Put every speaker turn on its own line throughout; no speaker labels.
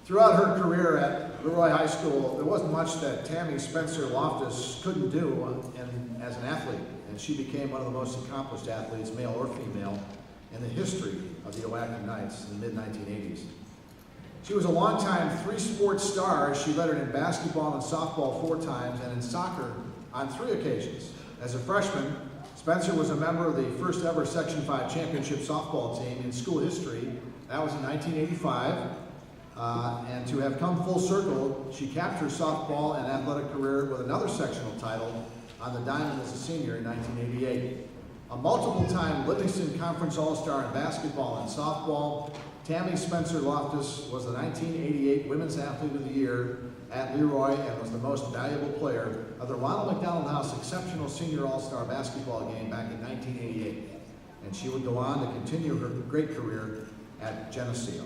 Throughout her career at LeRoy High School, there wasn't much that Tami Spencer-Loftus couldn't do as an athlete, and she became one of the most accomplished athletes, male or female, in the history of the Oatka Knights in the mid-1980s. She was a longtime three-sport star as she lettered in basketball and softball 4 times and in soccer on 3 occasions. As a freshman, Spencer was a member of the first ever Section 5 championship softball team in school history. That was in 1985. And to have come full circle, she capped her softball and athletic career with another sectional title on the diamond as a senior in 1988. A multiple-time Livingston Conference All-Star in basketball and softball, Tami Spencer-Loftus was the 1988 Women's Athlete of the Year at LeRoy and was the most valuable player of the Ronald McDonald House Exceptional Senior All-Star basketball game back in 1988. And she would go on to continue her great career at Geneseo.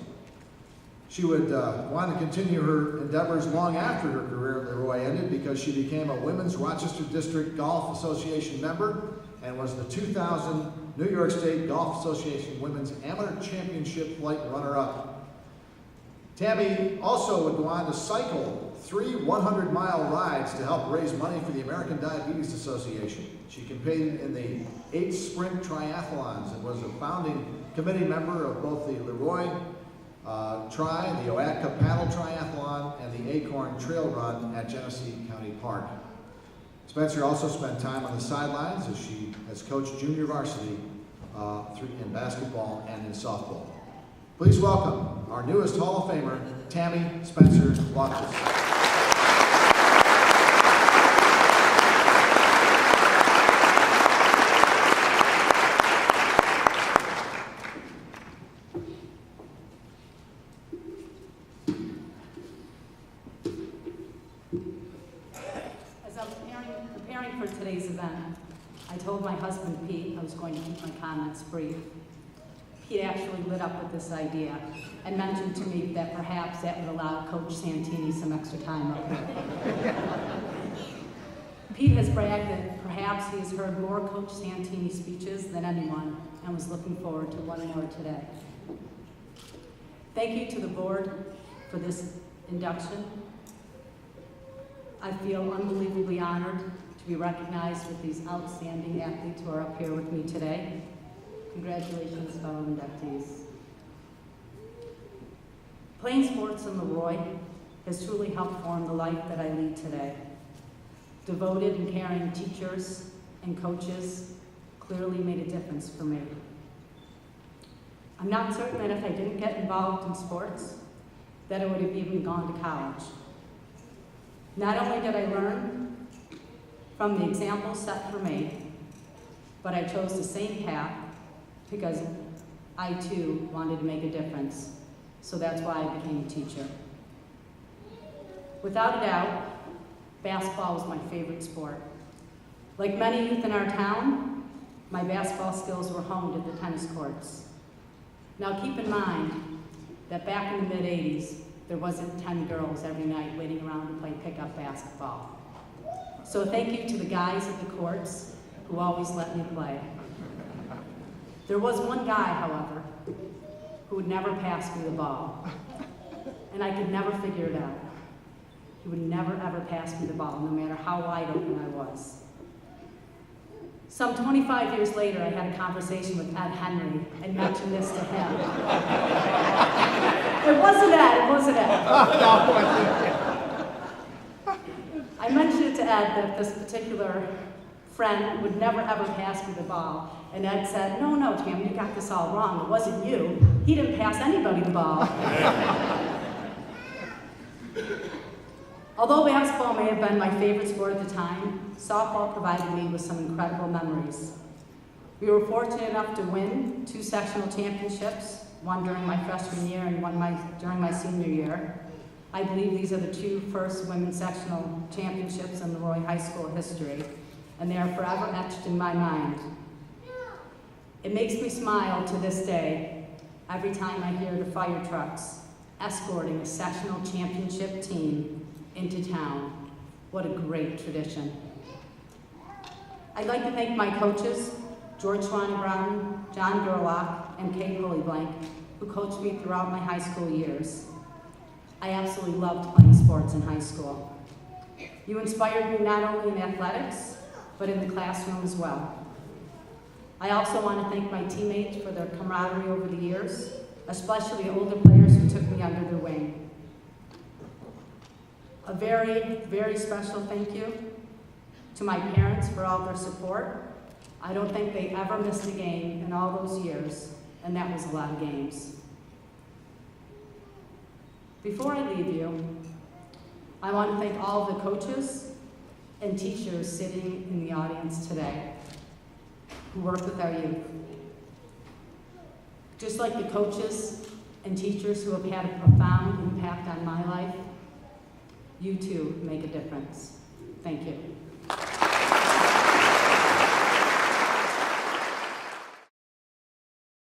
She would want to continue her endeavors long after her career at LeRoy ended because she became a Women's Rochester District Golf Association member and was the 2000 New York State Golf Association Women's Amateur Championship Flight runner-up. Tami also would go on to cycle 3 100-mile rides to help raise money for the American Diabetes Association. She competed in the 8 sprint triathlons and was a founding committee member of both the LeRoy the Oatka Paddle Triathlon, and the Acorn Trail Run at Genesee County Park. Spencer also spent time on the sidelines as she has coached junior varsity in basketball and in softball. Please welcome our newest Hall of Famer, Tami Spencer-Loftus.
For today's event, I told my husband Pete I was going to keep my comments brief. Pete actually lit up with this idea and mentioned to me that perhaps that would allow Coach Santini some extra time up here. Pete has bragged that perhaps he has heard more Coach Santini speeches than anyone and was looking forward to one more today. Thank you to the board for this induction. I feel unbelievably honored to be recognized with these outstanding athletes who are up here with me today. Congratulations, fellow inductees. Playing sports in LeRoy has truly helped form the life that I lead today. Devoted and caring teachers and coaches clearly made a difference for me. I'm not certain that if I didn't get involved in sports, that I would have even gone to college. Not only did I learn from the example set for me, but I chose the same path because I too wanted to make a difference. So that's why I became a teacher. Without a doubt, basketball was my favorite sport. Like many youth in our town, my basketball skills were honed at the tennis courts. Now keep in mind that back in the mid-'80s, there wasn't 10 girls every night waiting around to play pickup basketball. So thank you to the guys at the courts who always let me play. There was one guy, however, who would never pass me the ball, and I could never figure it out. He would never ever pass me the ball, no matter how wide open I was. Some 25 years later, I had a conversation with Ed Henry and mentioned this to him. It wasn't Ed. I mentioned it to Ed that this particular friend would never ever pass me the ball. And Ed said, no, Tam, you got this all wrong. It wasn't you. He didn't pass anybody the ball. Although basketball may have been my favorite sport at the time, softball provided me with some incredible memories. We were fortunate enough to win 2 sectional championships, one during my freshman year and one during my senior year. I believe these are the 2 first women's sectional championships in LeRoy High School history, and they are forever etched in my mind. It makes me smile to this day every time I hear the fire trucks escorting a sectional championship team into town. What a great tradition. I'd like to thank my coaches, George Schwanny Brown, John Gerlach, and Kate Hollyblank, who coached me throughout my high school years. I absolutely loved playing sports in high school. You inspired me not only in athletics, but in the classroom as well. I also want to thank my teammates for their camaraderie over the years, especially older players who took me under their wing. A very, very special thank you to my parents for all their support. I don't think they ever missed a game in all those years, and that was a lot of games. Before I leave you, I want to thank all of the coaches and teachers sitting in the audience today who work with our youth. Just like the coaches and teachers who have had a profound impact on my life, you too make a difference. Thank you.